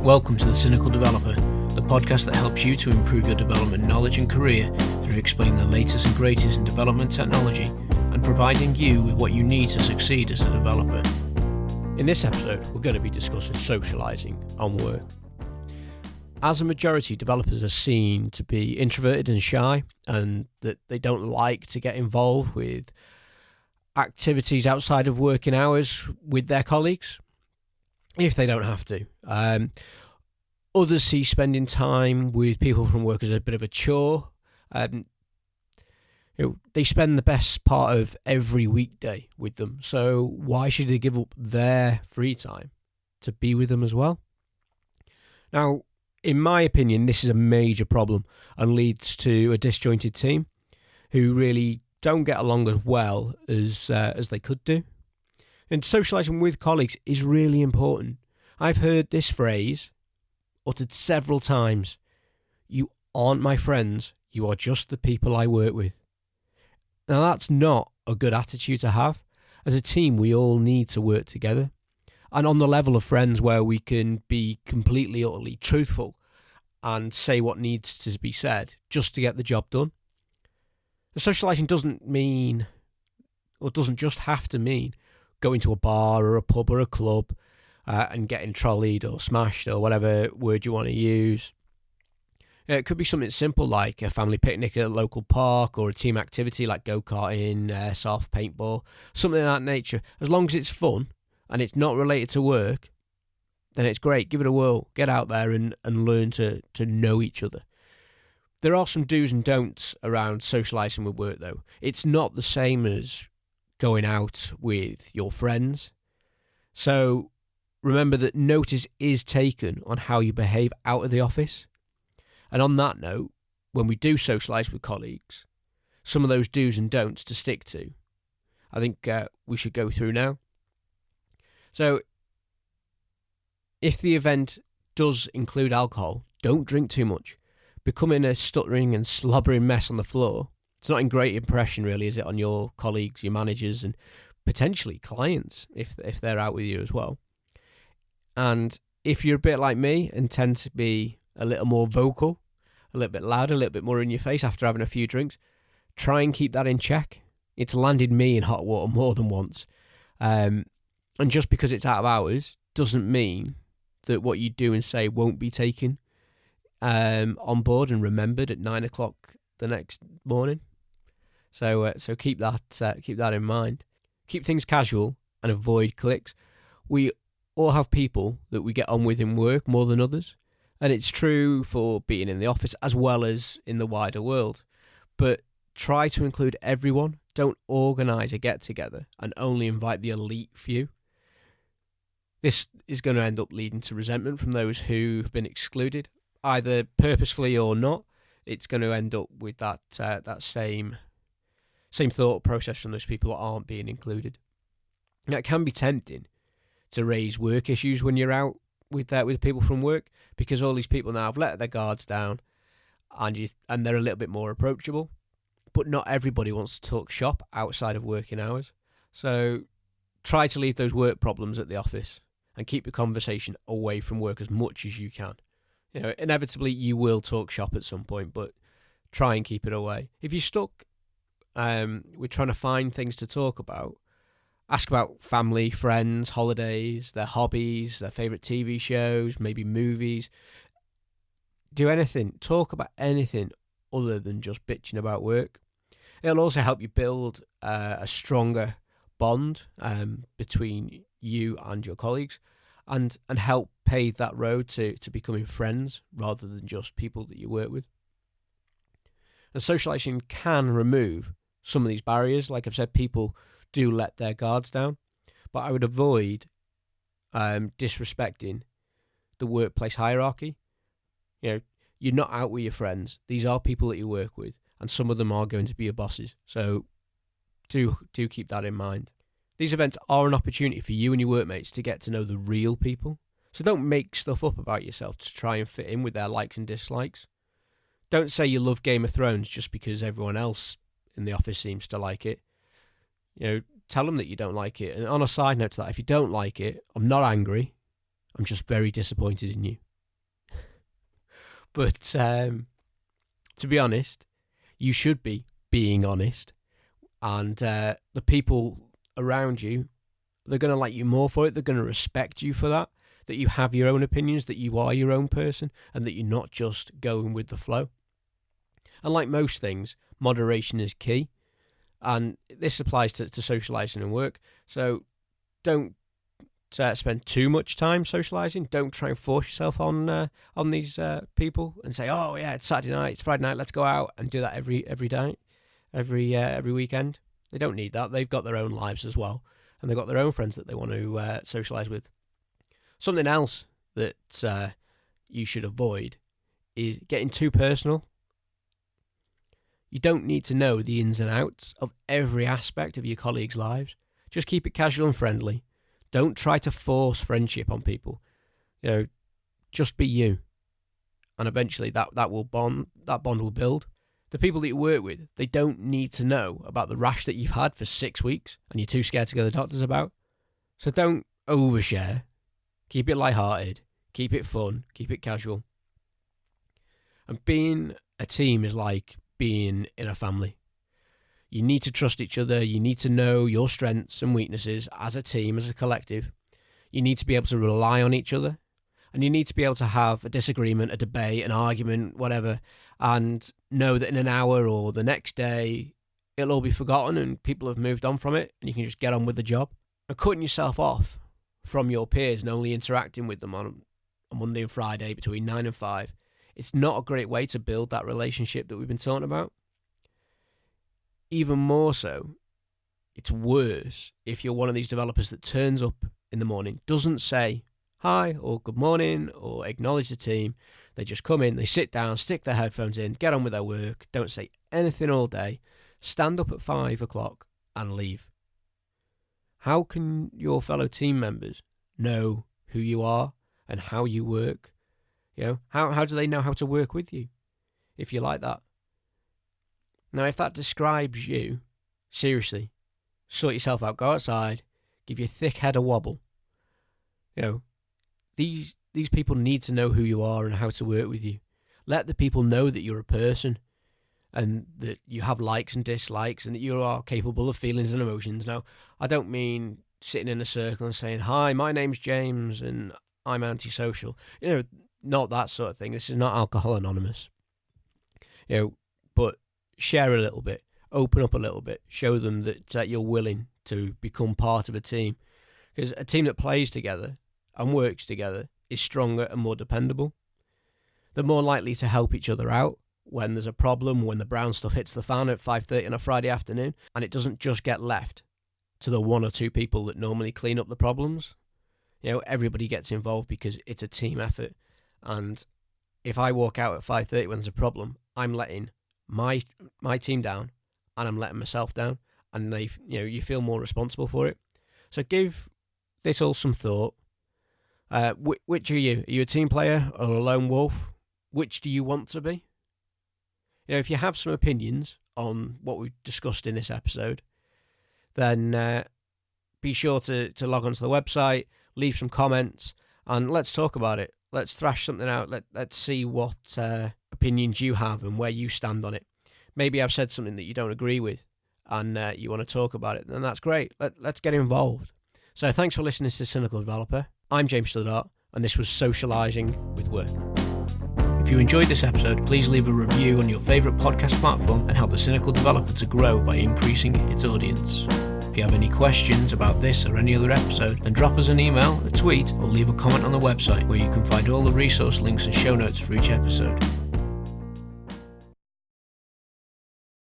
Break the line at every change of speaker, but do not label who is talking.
Welcome to The Cynical Developer, the podcast that helps you to improve your development knowledge and career through explaining the latest and greatest in development technology and providing you with what you need to succeed as a developer. In this episode, we're going to be discussing socializing on work. As a majority, developers are seen to be introverted and shy, and that they don't like to get involved with activities outside of working hours with their colleagues, if they don't have to. Others see spending time with people from work as a bit of a chore. They spend the best part of every weekday with them, so why should they give up their free time to be with them as well? Now, in my opinion, this is a major problem and leads to a disjointed team who really don't get along as well as they could do. And socialising with colleagues is really important. I've heard this phrase uttered several times. You aren't my friends, you are just the people I work with. Now that's not a good attitude to have. As a team, we all need to work together. And on the level of friends where we can be completely, utterly truthful and say what needs to be said just to get the job done. Socialising doesn't just have to mean going to a bar or a pub or a club and getting trolleyed or smashed or whatever word you want to use. It could be something simple like a family picnic at a local park or a team activity like go-karting, airsoft, paintball, something of that nature. As long as it's fun and it's not related to work, then it's great. Give it a whirl. Get out there and learn to know each other. There are some do's and don'ts around socialising with work, though. It's not the same as going out with your friends. So remember that notice is taken on how you behave out of the office. And on that note, when we do socialise with colleagues, some of those do's and don'ts to stick to, I think we should go through now. So if the event does include alcohol, don't drink too much. Becoming a stuttering and slobbering mess on the floor, it's not a great impression really, is it, on your colleagues, your managers, and potentially clients if they're out with you as well. And if you're a bit like me and tend to be a little more vocal, a little bit louder, a little bit more in your face after having a few drinks, try and keep that in check. It's landed me in hot water more than once. And just because it's out of hours doesn't mean that what you do and say won't be taken on board and remembered at 9 o'clock the next morning. So keep that in mind. Keep things casual and avoid cliques. We all have people that we get on with in work more than others, and it's true for being in the office as well as in the wider world. But try to include everyone. Don't organise a get-together and only invite the elite few. This is going to end up leading to resentment from those who've been excluded, either purposefully or not. It's going to end up with that same thought process from those people that aren't being included. Now, it can be tempting to raise work issues when you're out with people from work, because all these people now have let their guards down and they're a little bit more approachable. But not everybody wants to talk shop outside of working hours. So try to leave those work problems at the office and keep the conversation away from work as much as you can. You know, inevitably you will talk shop at some point, but try and keep it away. If you're stuck with trying to find things to talk about, ask about family, friends, holidays, their hobbies, their favourite TV shows, maybe movies. Do anything. Talk about anything other than just bitching about work. It'll also help you build a stronger bond between you and your colleagues and help pave that road to becoming friends rather than just people that you work with. And socialising can remove some of these barriers. Like I've said, people do let their guards down, but I would avoid disrespecting the workplace hierarchy. You know, you're not out with your friends. These are people that you work with, and some of them are going to be your bosses. So do keep that in mind. These events are an opportunity for you and your workmates to get to know the real people. So don't make stuff up about yourself to try and fit in with their likes and dislikes. Don't say you love Game of Thrones just because everyone else in the office seems to like it. You know, tell them that you don't like it. And on a side note to that, if you don't like it, I'm not angry. I'm just very disappointed in you. But to be honest, you should be being honest. And the people around you, they're going to like you more for it. They're going to respect you for that you have your own opinions, that you are your own person, and that you're not just going with the flow. And like most things, moderation is key. And this applies to socialising and work. So don't spend too much time socialising. Don't try and force yourself on these people and say, oh yeah, it's Saturday night, it's Friday night, let's go out, and do that every day, every weekend. They don't need that. They've got their own lives as well, and they've got their own friends that they want to socialise with. Something else that you should avoid is getting too personal. You don't need to know the ins and outs of every aspect of your colleagues' lives. Just keep it casual and friendly. Don't try to force friendship on people. Just be you. And eventually that bond will build. The people that you work with, they don't need to know about the rash that you've had for 6 weeks and you're too scared to go to the doctors about. So don't overshare. Keep it lighthearted. Keep it fun. Keep it casual. And being a team is like being in a family. You need to trust each other. You need to know your strengths and weaknesses as a team, as a collective. You need to be able to rely on each other. And you need to be able to have a disagreement, a debate, an argument, whatever, and know that in an hour or the next day, it'll all be forgotten and people have moved on from it and you can just get on with the job. And cutting yourself off from your peers and only interacting with them on Monday and Friday between 9 and 5, it's not a great way to build that relationship that we've been talking about. Even more so, it's worse if you're one of these developers that turns up in the morning, doesn't say hi or good morning or acknowledge the team. They just come in, they sit down, stick their headphones in, get on with their work, don't say anything all day, stand up at 5 o'clock and leave. How can your fellow team members know who you are and how you work? How do they know how to work with you if you're like that? Now, if that describes you, seriously, sort yourself out, go outside, give your thick head a wobble. These people need to know who you are and how to work with you. Let the people know that you're a person and that you have likes and dislikes and that you are capable of feelings and emotions. Now, I don't mean sitting in a circle and saying, hi, my name's James and I'm antisocial. Not that sort of thing. This is not Alcohol Anonymous. But share a little bit, open up a little bit, show them that you're willing to become part of a team. Because a team that plays together and works together is stronger and more dependable. They're more likely to help each other out when there's a problem, when the brown stuff hits the fan at 5:30 on a Friday afternoon, and it doesn't just get left to the one or two people that normally clean up the problems. Everybody gets involved because it's a team effort. And if I walk out at 5:30 when there's a problem, I'm letting my team down and I'm letting myself down, and you feel more responsible for it. So give this all some thought. Which are you? Are you a team player or a lone wolf? Which do you want to be? If you have some opinions on what we've discussed in this episode, then be sure to log onto the website, leave some comments, and let's talk about it. Let's thrash something out. Let's see what opinions you have and where you stand on it. Maybe I've said something that you don't agree with and you want to talk about it, then that's great. Let's get involved. So thanks for listening to Cynical Developer. I'm James Stoddart, and this was Socialising with Work. If you enjoyed this episode, please leave a review on your favourite podcast platform and help the Cynical Developer to grow by increasing its audience. If you have any questions about this or any other episode, then drop us an email, a tweet, or leave a comment on the website where you can find all the resource links and show notes for each episode.